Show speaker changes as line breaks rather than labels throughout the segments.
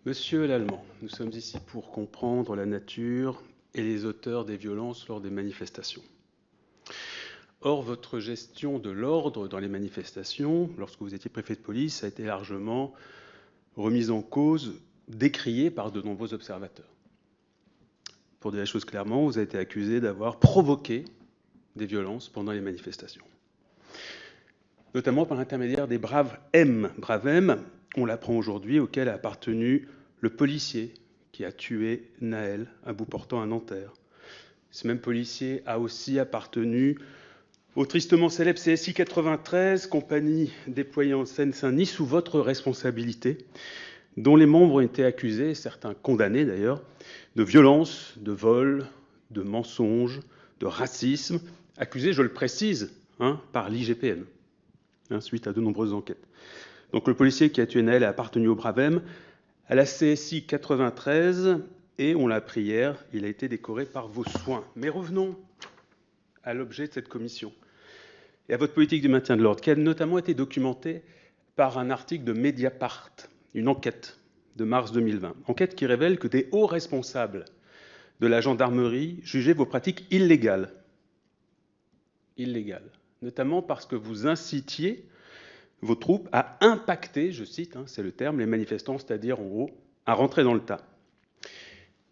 Monsieur Lallemand, nous sommes ici pour comprendre la nature et les auteurs des violences lors des manifestations. Or, votre gestion de l'ordre dans les manifestations, lorsque vous étiez préfet de police, a été largement remise en cause, décriée par de nombreux observateurs. Pour dire les choses clairement, vous avez été accusé d'avoir provoqué des violences pendant les manifestations. Notamment par l'intermédiaire des Braves M. Braves M, on l'apprend aujourd'hui, auquel a appartenu le policier qui a tué Naël à bout portant à Nanterre. Ce même policier a aussi appartenu au tristement célèbre CSI 93, compagnie déployée en Seine-Saint-Denis sous votre responsabilité, dont les membres ont été accusés, certains condamnés d'ailleurs, de violence, de vol, de mensonges, de racisme, accusés, je le précise, par l'IGPN, suite à de nombreuses enquêtes. Donc le policier qui a tué Naël a appartenu au Bravem, à la CSI 93, et on l'a appris hier, il a été décoré par vos soins. Mais revenons à l'objet de cette commission et à votre politique du maintien de l'ordre, qui a notamment été documentée par un article de Mediapart, une enquête de mars 2020. Enquête qui révèle que des hauts responsables de la gendarmerie jugeaient vos pratiques illégales. Illégales. Notamment parce que vous incitiez vos troupes à impacter, je cite, c'est le terme, les manifestants, c'est-à-dire en gros, à rentrer dans le tas.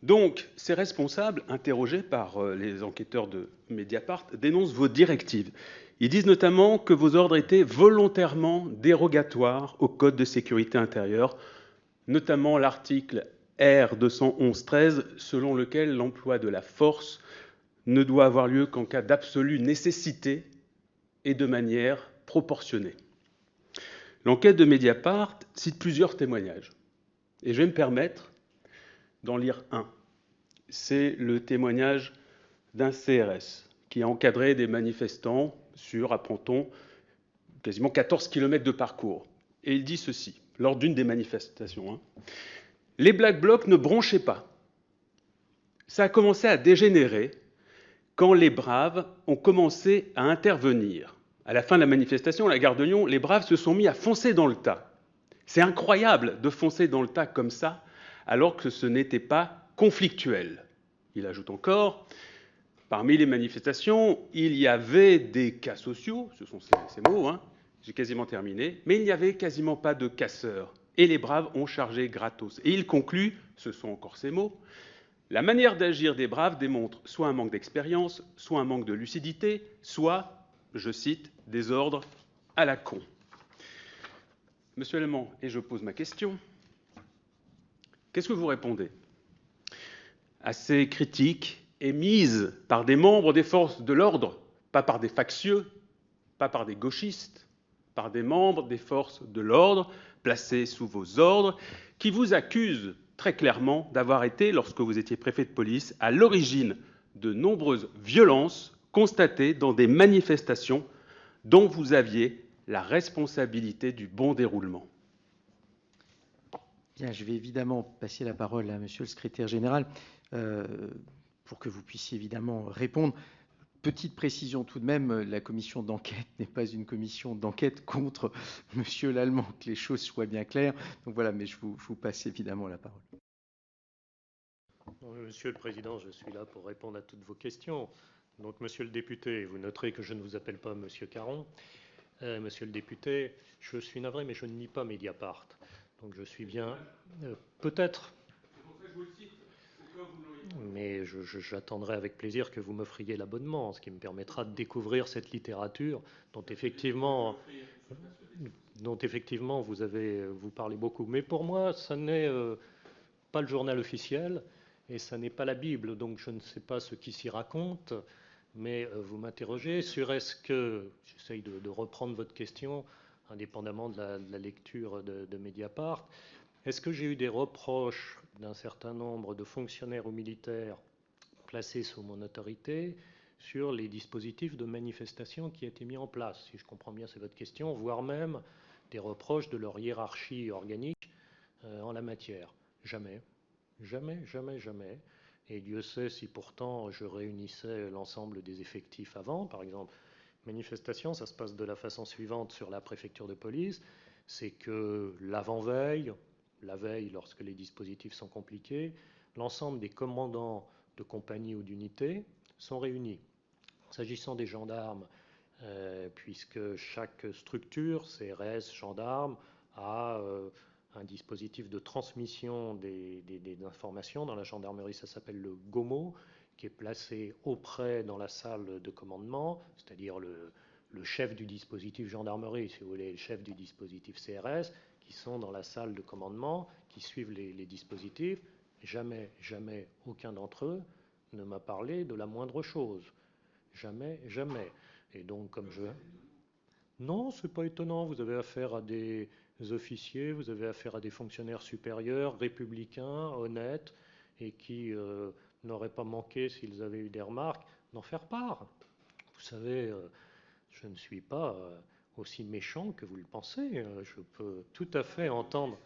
Donc, ces responsables, interrogés par les enquêteurs de Mediapart, dénoncent vos directives. Ils disent notamment que vos ordres étaient volontairement dérogatoires au Code de sécurité intérieure, notamment l'article R211-13, selon lequel l'emploi de la force ne doit avoir lieu qu'en cas d'absolue nécessité et de manière proportionnée. L'enquête de Mediapart cite plusieurs témoignages, et je vais me permettre d'en lire un. C'est le témoignage d'un CRS qui a encadré des manifestants sur, apprend-on, quasiment 14 km de parcours. Et il dit ceci, lors d'une des manifestations. Les Black Blocs ne bronchaient pas. Ça a commencé à dégénérer quand les Braves ont commencé à intervenir. À la fin de la manifestation, à la gare de Lyon, les Braves se sont mis à foncer dans le tas. C'est incroyable de foncer dans le tas comme ça, alors que ce n'était pas conflictuel. Il ajoute encore, parmi les manifestations, il y avait des cas sociaux, ce sont ces mots, j'ai quasiment terminé, mais il n'y avait quasiment pas de casseurs. Et les Braves ont chargé gratos. Et il conclut, ce sont encore ces mots, la manière d'agir des Braves démontre soit un manque d'expérience, soit un manque de lucidité, soit, je cite, des ordres à la con. Monsieur Lallemand, et je pose ma question, qu'est-ce que vous répondez à ces critiques émises par des membres des forces de l'ordre, pas par des factieux, pas par des gauchistes, par des membres des forces de l'ordre placés sous vos ordres, qui vous accusent très clairement d'avoir été, lorsque vous étiez préfet de police, à l'origine de nombreuses violences constatées dans des manifestations dont vous aviez la responsabilité du bon déroulement.
Bien, je vais évidemment passer la parole à Monsieur le secrétaire général pour que vous puissiez évidemment répondre. Petite précision tout de même, la commission d'enquête n'est pas une commission d'enquête contre Monsieur Lallemand, que les choses soient bien claires. Donc voilà, mais je vous passe évidemment la parole.
Monsieur le Président, je suis là pour répondre à toutes vos questions. Donc, Monsieur le député, vous noterez que je ne vous appelle pas Monsieur Caron. Monsieur le député, je suis navré, mais je ne nie pas Mediapart. Donc, je suis bien... peut-être.
C'est pour ça que je vous le cite. Pourquoi vous l'auriez...
Mais j'attendrai avec plaisir que vous m'offriez l'abonnement, ce qui me permettra de découvrir cette littérature dont effectivement vous parlez beaucoup. Mais pour moi, ça n'est pas le journal officiel et ça n'est pas la Bible. Donc je ne sais pas ce qui s'y raconte, mais vous m'interrogez sur est-ce que, j'essaye de reprendre votre question, indépendamment de la lecture de Mediapart, est-ce que j'ai eu des reproches d'un certain nombre de fonctionnaires ou militaires placés sous mon autorité sur les dispositifs de manifestation qui étaient mis en place? Si je comprends bien, c'est votre question, voire même des reproches de leur hiérarchie organique en la matière. Jamais. Jamais, jamais, jamais. Et Dieu sait si pourtant je réunissais l'ensemble des effectifs avant. Par exemple, manifestation, ça se passe de la façon suivante sur la préfecture de police, c'est que l'avant-veille, la veille lorsque les dispositifs sont compliqués, l'ensemble des commandants de compagnie ou d'unité sont réunis. S'agissant des gendarmes, puisque chaque structure, CRS, gendarme, a un dispositif de transmission des informations. Dans la gendarmerie, ça s'appelle le GOMO, qui est placé auprès dans la salle de commandement, c'est-à-dire le chef du dispositif gendarmerie, si vous voulez, le chef du dispositif CRS, qui sont dans la salle de commandement, qui suivent les dispositifs. Jamais, jamais aucun d'entre eux ne m'a parlé de la moindre chose. Jamais, jamais. Et donc, comme je... Non, c'est pas étonnant. Vous avez affaire à des officiers, vous avez affaire à des fonctionnaires supérieurs, républicains, honnêtes, et qui n'auraient pas manqué, s'ils avaient eu des remarques, d'en faire part. Vous savez, je ne suis pas aussi méchant que vous le pensez. Je peux tout à fait entendre.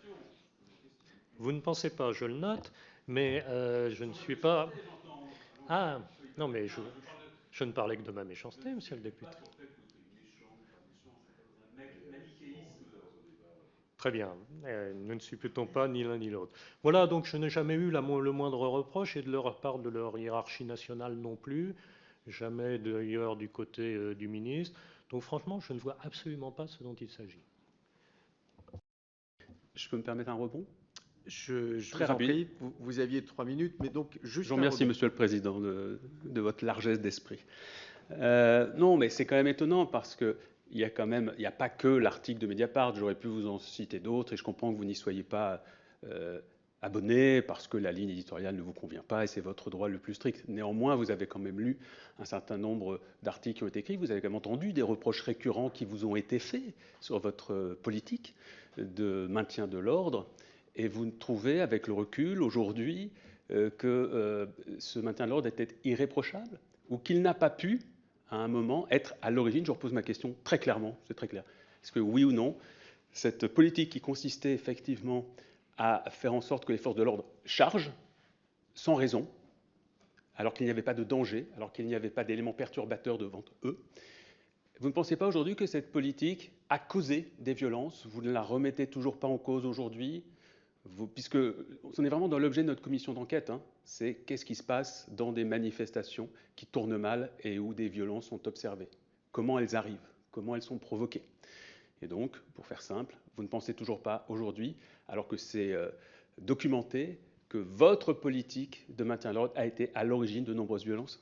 Vous ne pensez pas, je le note, mais je ne suis pas... Ah, non, mais je ne parlais que de ma méchanceté, monsieur le député. Très bien. Nous ne supputons pas ni l'un ni l'autre. Voilà, donc je n'ai jamais eu le moindre reproche, et de leur part de leur hiérarchie nationale non plus. Jamais d'ailleurs du côté du ministre. Donc franchement, je ne vois absolument pas ce dont il s'agit.
Je peux me permettre un rebond?
Je
Très
vous en
rapide.
prie, vous aviez 3 minutes, mais donc juste
Je vous
un
remercie,
rebond.
Monsieur le Président, de votre largesse d'esprit. Non, mais c'est quand même étonnant parce que il n'y a pas que l'article de Mediapart. J'aurais pu vous en citer d'autres, et je comprends que vous n'y soyez pas abonné parce que la ligne éditoriale ne vous convient pas, et c'est votre droit le plus strict. Néanmoins, vous avez quand même lu un certain nombre d'articles qui ont été écrits. Vous avez quand même entendu des reproches récurrents qui vous ont été faits sur votre politique de maintien de l'ordre. Et vous trouvez, avec le recul, aujourd'hui, que ce maintien de l'ordre était irréprochable, ou qu'il n'a pas pu, à un moment, être à l'origine. Je repose ma question très clairement, c'est très clair. Est-ce que oui ou non, cette politique qui consistait effectivement à faire en sorte que les forces de l'ordre chargent sans raison, alors qu'il n'y avait pas de danger, alors qu'il n'y avait pas d'éléments perturbateurs devant eux, vous ne pensez pas aujourd'hui que cette politique a causé des violences? Vous ne la remettez toujours pas en cause aujourd'hui, puisque on est vraiment dans l'objet de notre commission d'enquête, hein. C'est qu'est-ce qui se passe dans des manifestations qui tournent mal et où des violences sont observées? Comment elles arrivent? Comment elles sont provoquées? Et donc, pour faire simple, vous ne pensez toujours pas aujourd'hui, alors que c'est documenté, que votre politique de maintien de l'ordre a été à l'origine de nombreuses violences?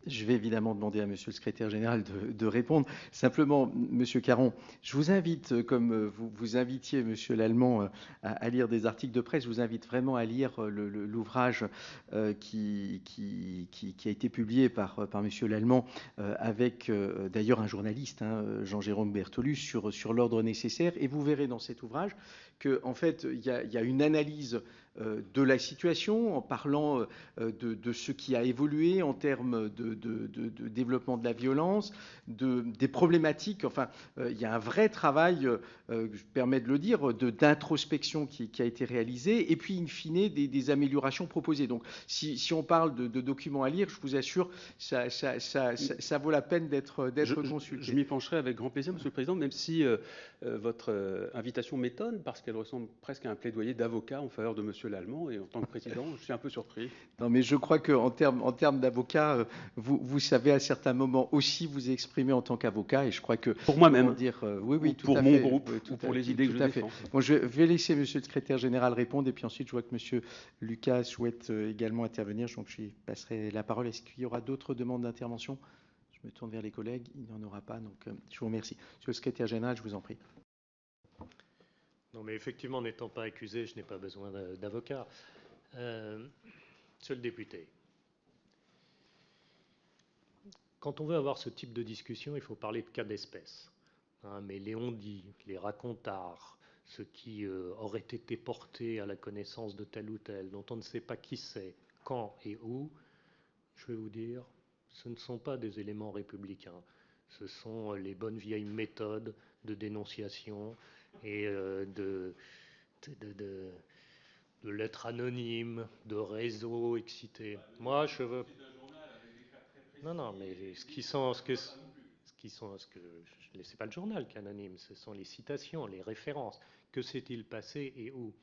Je vais évidemment demander à Monsieur le secrétaire général de répondre. Simplement, Monsieur Caron, je vous invite, comme vous invitiez Monsieur Lallement à lire des articles de presse, je vous invite vraiment à lire l'ouvrage qui a été publié par Monsieur Lallement avec d'ailleurs un journaliste, hein, Jean-Jérôme Bertolus, sur l'ordre nécessaire. Et vous verrez dans cet ouvrage qu'en fait, il y a une analyse de la situation en parlant de ce qui a évolué en termes de développement de la violence, des problématiques. Enfin, il y a un vrai travail, je permets de le dire, d'introspection qui a été réalisé, et puis in fine des améliorations proposées. Donc, si on parle de documents à lire, je vous assure, ça vaut la peine d'être consulté.
Je m'y pencherai avec grand plaisir, Monsieur le Président, même si votre invitation m'étonne, parce qu'elle ressemble presque à un plaidoyer d'avocat en faveur de Monsieur Lallement, et en tant que président, je suis un peu surpris.
Non, mais je crois qu'en termes d'avocat, vous savez à certains moments aussi vous exprimer en tant qu'avocat, et je crois que...
Pour moi-même,
oui, tout
pour
à
mon
fait,
groupe, ou pour les idées que je défends.
Bon, je vais laisser Monsieur le secrétaire général répondre, et puis ensuite je vois que Monsieur Lucas souhaite également intervenir, donc je lui passerai la parole. Est-ce qu'il y aura d'autres demandes d'intervention? Je me tourne vers les collègues, il n'y en aura pas, donc je vous remercie. Monsieur le secrétaire général, je vous en prie.
Non, mais effectivement, n'étant pas accusé, je n'ai pas besoin d'avocat. Monsieur le député, quand on veut avoir ce type de discussion, il faut parler de cas d'espèce. Hein, mais les on-dit, les racontards, ce qui aurait été porté à la connaissance de tel ou tel, dont on ne sait pas qui c'est, quand et où, je vais vous dire, ce ne sont pas des éléments républicains. Ce sont les bonnes vieilles méthodes de dénonciation et de lettres anonymes, de réseaux excités. Moi, je veux... Non, mais ce c'est pas le journal qui est anonyme, ce sont les citations, les références. Que s'est-il passé et où?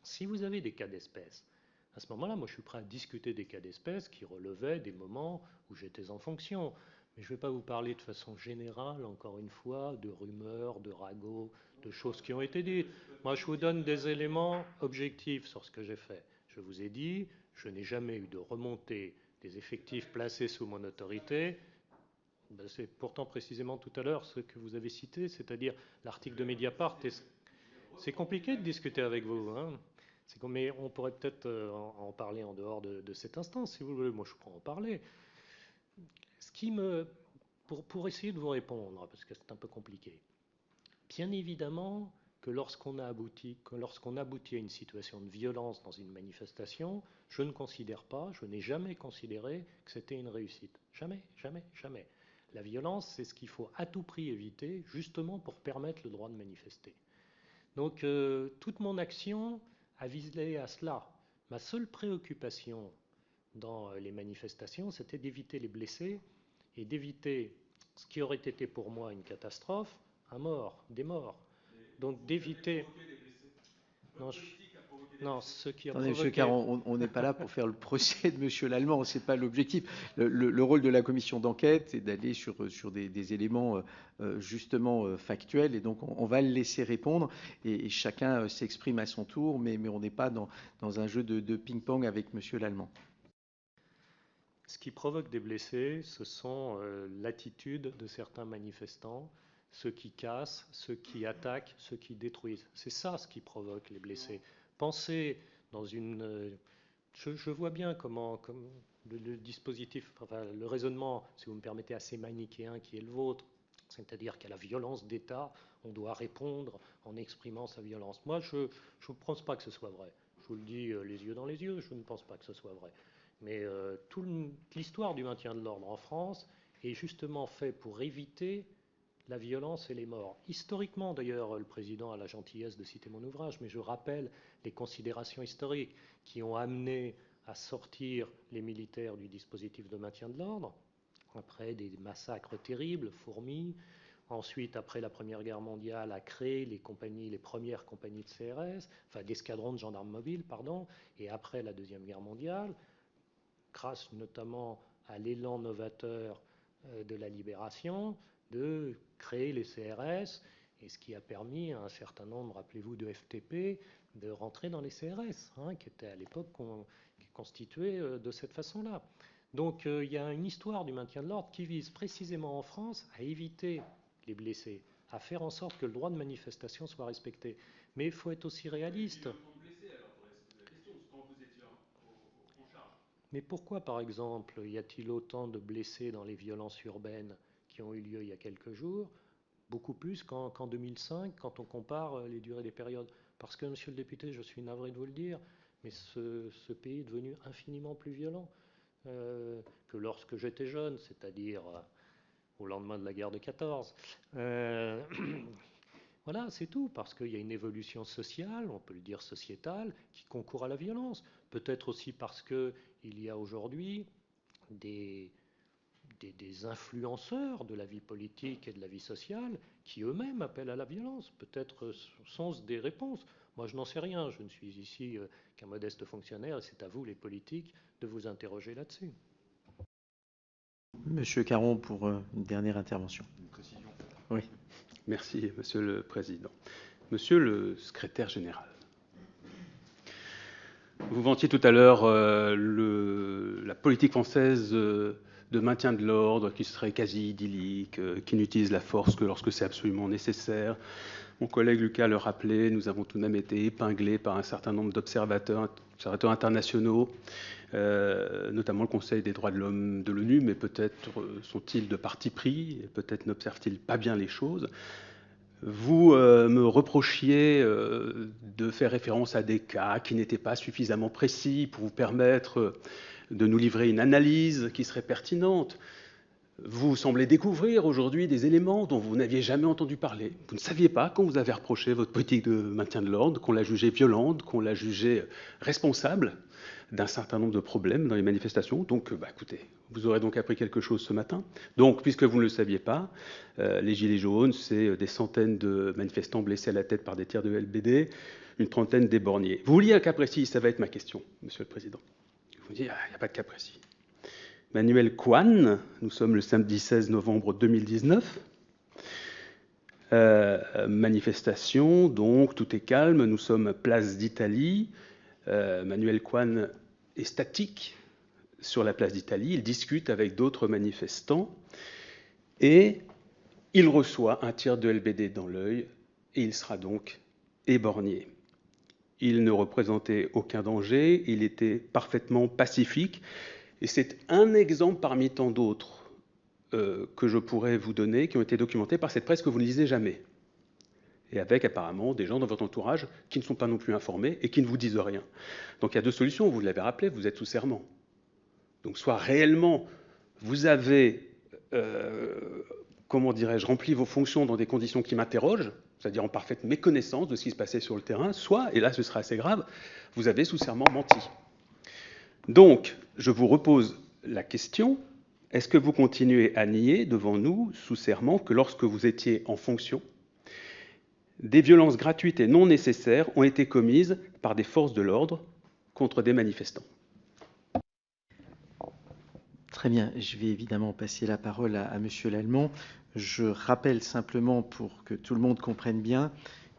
Si vous avez des cas d'espèce, à ce moment-là, moi je suis prêt à discuter des cas d'espèce qui relevaient des moments où j'étais en fonction. Mais je ne vais pas vous parler de façon générale, encore une fois, de rumeurs, de ragots, de choses qui ont été dites. Moi je vous donne des éléments objectifs sur ce que j'ai fait. Je vous ai dit, je n'ai jamais eu de remontée des effectifs placés sous mon autorité. C'est pourtant précisément tout à l'heure ce que vous avez cité, c'est-à-dire l'article de Mediapart. C'est compliqué de discuter avec vous, hein. Mais on pourrait peut-être en parler en dehors de cet instant, si vous voulez. Moi, je prends en parler. Ce qui pour essayer de vous répondre, parce que c'est un peu compliqué. Bien évidemment que lorsqu'on aboutit à une situation de violence dans une manifestation, je n'ai jamais considéré que c'était une réussite. Jamais, jamais, jamais. La violence, c'est ce qu'il faut à tout prix éviter, justement pour permettre le droit de manifester. Donc, toute mon action a visé à cela. Ma seule préoccupation dans les manifestations, c'était d'éviter les blessés et d'éviter ce qui aurait été pour moi une catastrophe, des morts. Donc d'éviter. Non, ce qui a
Attendez,
provoqué.
M. Caron, on n'est pas là pour faire le procès de M. Lallemand, ce n'est pas l'objectif. Le rôle de la commission d'enquête, c'est d'aller sur des éléments justement factuels, et donc on va le laisser répondre, et chacun s'exprime à son tour, mais on n'est pas dans un jeu de ping-pong avec M. Lallemand.
Ce qui provoque des blessés, ce sont l'attitude de certains manifestants, ceux qui cassent, ceux qui attaquent, ceux qui détruisent. C'est ça ce qui provoque les blessés. Pensez dans une... Je vois bien comment le dispositif, enfin, le raisonnement, si vous me permettez, assez manichéen qui est le vôtre, c'est-à-dire qu'à la violence d'État, on doit répondre en exprimant sa violence. Moi, je ne pense pas que ce soit vrai. Je vous le dis les yeux dans les yeux, je ne pense pas que ce soit vrai. Mais toute l'histoire du maintien de l'ordre en France est justement faite pour éviter la violence et les morts. Historiquement, d'ailleurs, le président a la gentillesse de citer mon ouvrage, mais je rappelle les considérations historiques qui ont amené à sortir les militaires du dispositif de maintien de l'ordre, après des massacres terribles, Fourmis, ensuite, après la Première Guerre mondiale, à créer les premières compagnies de CRS, enfin d'escadrons de gendarmes mobiles, pardon, et après la Deuxième Guerre mondiale, grâce notamment à l'élan novateur de la libération, de créer les CRS, et ce qui a permis à un certain nombre, rappelez-vous, de FTP, de rentrer dans les CRS, qui étaient à l'époque constitués de cette façon-là. Donc il y a une histoire du maintien de l'ordre qui vise précisément en France à éviter les blessés, à faire en sorte que le droit de manifestation soit respecté. Mais il faut être aussi réaliste. Mais pourquoi, par exemple, y a-t-il autant de blessés dans les violences urbaines qui ont eu lieu il y a quelques jours, beaucoup plus qu'en 2005, quand on compare les durées des périodes? Parce que, monsieur le député, je suis navré de vous le dire, mais ce pays est devenu infiniment plus violent que lorsque j'étais jeune, c'est-à-dire au lendemain de la guerre de 14. Voilà, c'est tout, parce qu'il y a une évolution sociale, on peut le dire sociétale, qui concourt à la violence. Peut-être aussi parce qu'il y a aujourd'hui des influenceurs de la vie politique et de la vie sociale qui eux-mêmes appellent à la violence. Peut-être sont-ce des réponses. Moi, je n'en sais rien. Je ne suis ici qu'un modeste fonctionnaire et c'est à vous, les politiques, de vous interroger là-dessus.
Monsieur Caron, pour une dernière intervention.
Une précision.
Oui.
Merci, Monsieur le Président. Monsieur le Secrétaire général, vous vantiez tout à l'heure la politique française de maintien de l'ordre qui serait quasi idyllique, qui n'utilise la force que lorsque c'est absolument nécessaire. Mon collègue Lucas le rappelait, nous avons tout de même été épinglés par un certain nombre d'observateurs internationaux, notamment le Conseil des droits de l'homme de l'ONU, mais peut-être sont-ils de parti pris, et peut-être n'observent-ils pas bien les choses. Vous me reprochiez de faire référence à des cas qui n'étaient pas suffisamment précis pour vous permettre de nous livrer une analyse qui serait pertinente. Vous semblez découvrir aujourd'hui des éléments dont vous n'aviez jamais entendu parler. Vous ne saviez pas qu'on vous avait reproché votre politique de maintien de l'ordre, qu'on l'a jugée violente, qu'on l'a jugée responsable d'un certain nombre de problèmes dans les manifestations. Donc, écoutez, vous aurez donc appris quelque chose ce matin. Donc, puisque vous ne le saviez pas, les Gilets jaunes, c'est des centaines de manifestants blessés à la tête par des tirs de LBD, une trentaine d'éborgnés. Vous vouliez un cas précis, ça va être ma question, Monsieur le Président. Je vous dis, il n'y a pas de cas précis. Manuel Kwan, nous sommes le samedi 16 novembre 2019. Manifestation, donc tout est calme, nous sommes place d'Italie. Manuel Kwan est statique sur la place d'Italie, il discute avec d'autres manifestants et il reçoit un tir de LBD dans l'œil et il sera donc éborgné. Il ne représentait aucun danger, il était parfaitement pacifique. Et c'est un exemple parmi tant d'autres que je pourrais vous donner, qui ont été documentés par cette presse que vous ne lisez jamais. Et avec apparemment des gens dans votre entourage qui ne sont pas non plus informés et qui ne vous disent rien. Donc il y a deux solutions, vous l'avez rappelé, vous êtes sous serment. Donc soit réellement vous avez, comment dirais-je, rempli vos fonctions dans des conditions qui m'interrogent, c'est-à-dire en parfaite méconnaissance de ce qui se passait sur le terrain, soit, et là ce sera assez grave, vous avez sous serment menti. Donc, je vous repose la question, est-ce que vous continuez à nier devant nous, sous serment, que lorsque vous étiez en fonction, des violences gratuites et non nécessaires ont été commises par des forces de l'ordre contre des manifestants?
Très bien, je vais évidemment passer la parole à Monsieur Lallement. Je rappelle simplement, pour que tout le monde comprenne bien,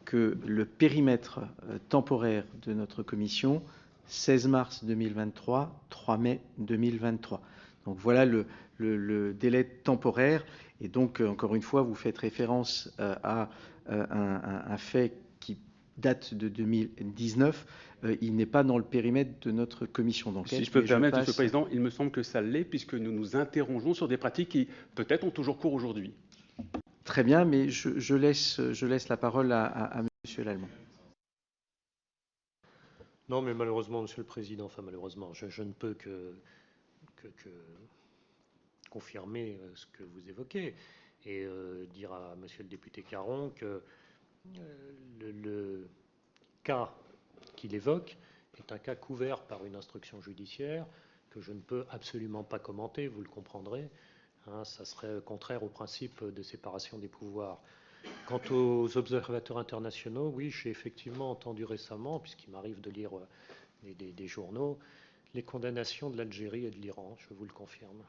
que le périmètre temporaire de notre commission, 16 mars 2023, 3 mai 2023. Donc voilà le délai temporaire. Et donc, encore une fois, vous faites référence à un fait qui date de 2019. Il n'est pas dans le périmètre de notre commission d'enquête.
Si je peux me permettre, Monsieur le Président, il me semble que ça l'est, puisque nous nous interrogeons sur des pratiques qui, peut-être, ont toujours cours aujourd'hui.
Très bien, mais je laisse la parole à Monsieur Lallement.
Non, mais malheureusement, Monsieur le Président, enfin malheureusement, je ne peux que confirmer ce que vous évoquez et dire à Monsieur le député Caron que le cas qu'il évoque est un cas couvert par une instruction judiciaire que je ne peux absolument pas commenter, vous le comprendrez. Ça serait contraire au principe de séparation des pouvoirs. Quant aux observateurs internationaux, oui, j'ai effectivement entendu récemment, puisqu'il m'arrive de lire des journaux, les condamnations de l'Algérie et de l'Iran, je vous le confirme.